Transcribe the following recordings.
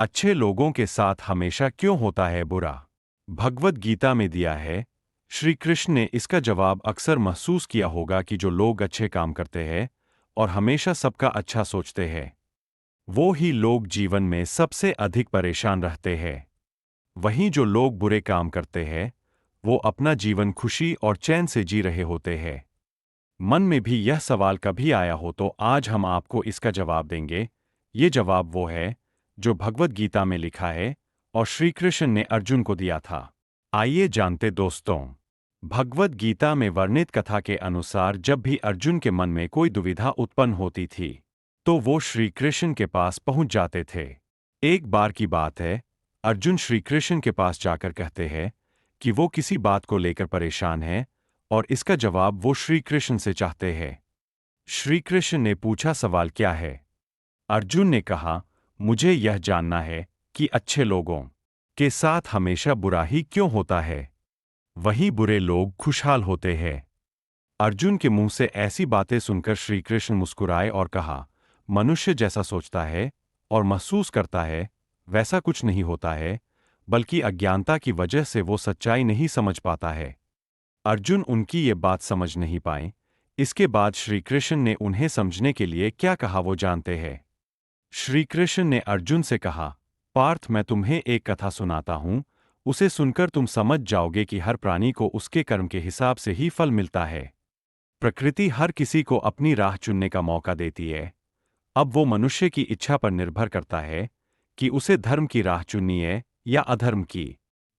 अच्छे लोगों के साथ हमेशा क्यों होता है बुरा? भगवद गीता में दिया है। श्री कृष्ण ने इसका जवाब अक्सर महसूस किया होगा कि जो लोग अच्छे काम करते हैं और हमेशा सबका अच्छा सोचते हैं, वो ही लोग जीवन में सबसे अधिक परेशान रहते हैं। वहीं जो लोग बुरे काम करते हैं, वो अपना जीवन खुशी और चैन से जी रहे होते हैं। मन में भी यह सवाल कभी आया हो तो आज हम आपको इसका जवाब देंगे। ये जवाब वो है जो भगवद गीता में लिखा है और श्री कृष्ण ने अर्जुन को दिया था। आइए जानते दोस्तों। भगवद गीता में वर्णित कथा के अनुसार जब भी अर्जुन के मन में कोई दुविधा उत्पन्न होती थी, तो वो श्री कृष्ण के पास पहुंच जाते थे। एक बार की बात है, अर्जुन श्री कृष्ण के पास जाकर कहते हैं कि वो किसी बात को लेकर परेशान है और इसका जवाब वो श्री कृष्ण से चाहते हैं। श्री कृष्ण ने पूछा, सवाल क्या है? अर्जुन ने कहा, मुझे यह जानना है कि अच्छे लोगों के साथ हमेशा बुरा ही क्यों होता है, वहीं बुरे लोग खुशहाल होते हैं। अर्जुन के मुंह से ऐसी बातें सुनकर श्री कृष्ण मुस्कुराए और कहा, मनुष्य जैसा सोचता है और महसूस करता है, वैसा कुछ नहीं होता है, बल्कि अज्ञानता की वजह से वो सच्चाई नहीं समझ पाता है। अर्जुन उनकी ये बात समझ नहीं पाए। इसके बाद श्री कृष्ण ने उन्हें समझने के लिए क्या कहा वो जानते हैं। श्री कृष्ण ने अर्जुन से कहा, पार्थ, मैं तुम्हें एक कथा सुनाता हूं, उसे सुनकर तुम समझ जाओगे कि हर प्राणी को उसके कर्म के हिसाब से ही फल मिलता है। प्रकृति हर किसी को अपनी राह चुनने का मौका देती है। अब वो मनुष्य की इच्छा पर निर्भर करता है कि उसे धर्म की राह चुननी है या अधर्म की।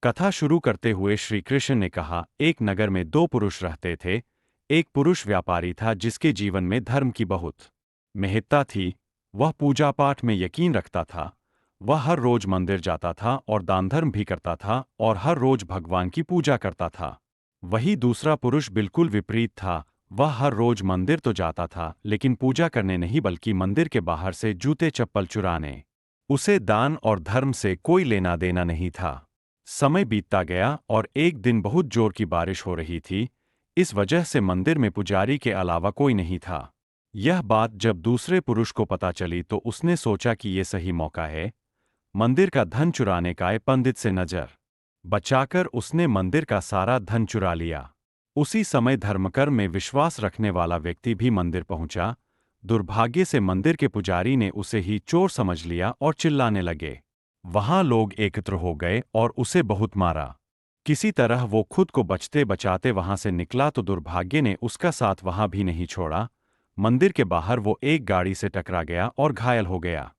कथा शुरू करते हुए श्री कृष्ण ने कहा, एक नगर में दो पुरुष रहते थे। एक पुरुष व्यापारी था जिसके जीवन में धर्म की बहुत महत्ता थी। वह पूजा पाठ में यकीन रखता था। वह हर रोज मंदिर जाता था और दान धर्म भी करता था और हर रोज भगवान की पूजा करता था। वही दूसरा पुरुष बिल्कुल विपरीत था। वह हर रोज मंदिर तो जाता था, लेकिन पूजा करने नहीं बल्कि मंदिर के बाहर से जूते चप्पल चुराने। उसे दान और धर्म से कोई लेना देना नहीं था। समय बीतता गया और एक दिन बहुत जोर की बारिश हो रही थी। इस वजह से मंदिर में पुजारी के अलावा कोई नहीं था। यह बात जब दूसरे पुरुष को पता चली तो उसने सोचा कि ये सही मौका है मंदिर का धन चुराने का। पंडित से नजर बचाकर उसने मंदिर का सारा धन चुरा लिया। उसी समय धर्मकर्म में विश्वास रखने वाला व्यक्ति भी मंदिर पहुंचा। दुर्भाग्य से मंदिर के पुजारी ने उसे ही चोर समझ लिया और चिल्लाने लगे। वहां लोग एकत्र हो गए और उसे बहुत मारा। किसी तरह वो खुद को बचते बचाते वहां से निकला तो दुर्भाग्य ने उसका साथ वहां भी नहीं छोड़ा। मंदिर के बाहर वो एक गाड़ी से टकरा गया और घायल हो गया।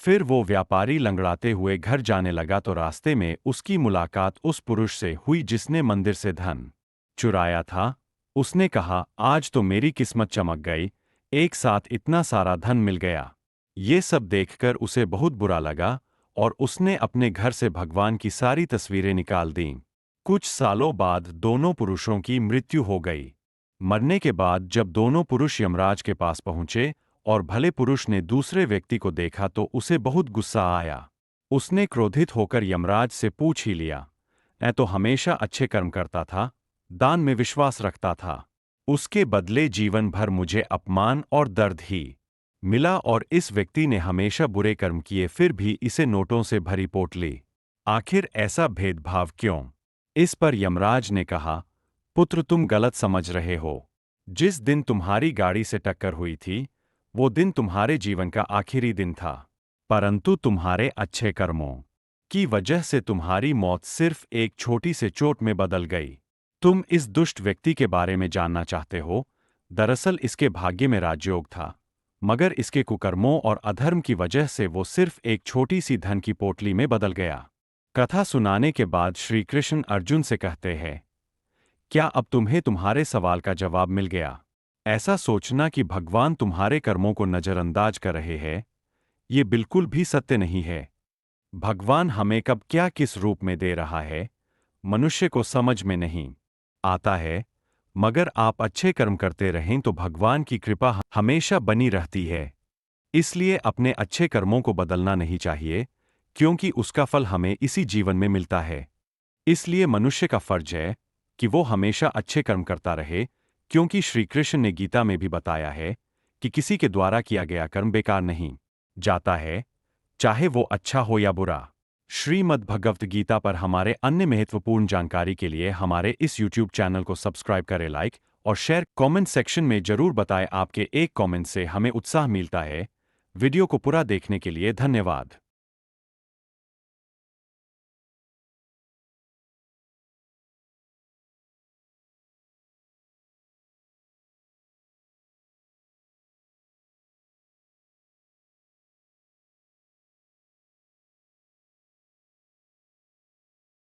फिर वो व्यापारी लंगड़ाते हुए घर जाने लगा तो रास्ते में उसकी मुलाकात उस पुरुष से हुई जिसने मंदिर से धन चुराया था। उसने कहा, आज तो मेरी किस्मत चमक गई, एक साथ इतना सारा धन मिल गया। ये सब देखकर उसे बहुत बुरा लगा और उसने अपने घर से भगवान की सारी तस्वीरें निकाल दीं। कुछ सालों बाद दोनों पुरुषों की मृत्यु हो गई। मरने के बाद जब दोनों पुरुष यमराज के पास पहुंचे और भले पुरुष ने दूसरे व्यक्ति को देखा तो उसे बहुत गुस्सा आया। उसने क्रोधित होकर यमराज से पूछ ही लिया, मैं तो हमेशा अच्छे कर्म करता था, दान में विश्वास रखता था, उसके बदले जीवन भर मुझे अपमान और दर्द ही मिला और इस व्यक्ति ने हमेशा बुरे कर्म किए फिर भी इसे नोटों से भरी पोटली। आखिर ऐसा भेदभाव क्यों? इस पर यमराज ने कहा, पुत्र, तुम गलत समझ रहे हो। जिस दिन तुम्हारी गाड़ी से टक्कर हुई थी वो दिन तुम्हारे जीवन का आखिरी दिन था, परंतु तुम्हारे अच्छे कर्मों की वजह से तुम्हारी मौत सिर्फ एक छोटी से चोट में बदल गई। तुम इस दुष्ट व्यक्ति के बारे में जानना चाहते हो? दरअसल इसके भाग्य में राजयोग था, मगर इसके कुकर्मों और अधर्म की वजह से वो सिर्फ एक छोटी सी धन की पोटली में बदल गया। कथा सुनाने के बाद श्री कृष्ण अर्जुन से कहते हैं, क्या अब तुम्हें तुम्हारे सवाल का जवाब मिल गया? ऐसा सोचना कि भगवान तुम्हारे कर्मों को नजरअंदाज कर रहे हैं, ये बिल्कुल भी सत्य नहीं है। भगवान हमें कब क्या किस रूप में दे रहा है, मनुष्य को समझ में नहीं आता है, मगर आप अच्छे कर्म करते रहें तो भगवान की कृपा हमेशा बनी रहती है। इसलिए अपने अच्छे कर्मों को बदलना नहीं चाहिए, क्योंकि उसका फल हमें इसी जीवन में मिलता है। इसलिए मनुष्य का फर्ज है कि वो हमेशा अच्छे कर्म करता रहे, क्योंकि श्री कृष्ण ने गीता में भी बताया है कि किसी के द्वारा किया गया कर्म बेकार नहीं जाता है, चाहे वो अच्छा हो या बुरा। श्रीमद् भगवत गीता पर हमारे अन्य महत्वपूर्ण जानकारी के लिए हमारे इस YouTube चैनल को सब्सक्राइब करें, लाइक और शेयर। कमेंट सेक्शन में जरूर बताएं, आपके एक कमेंट से हमें उत्साह मिलता है। वीडियो को पूरा देखने के लिए धन्यवाद।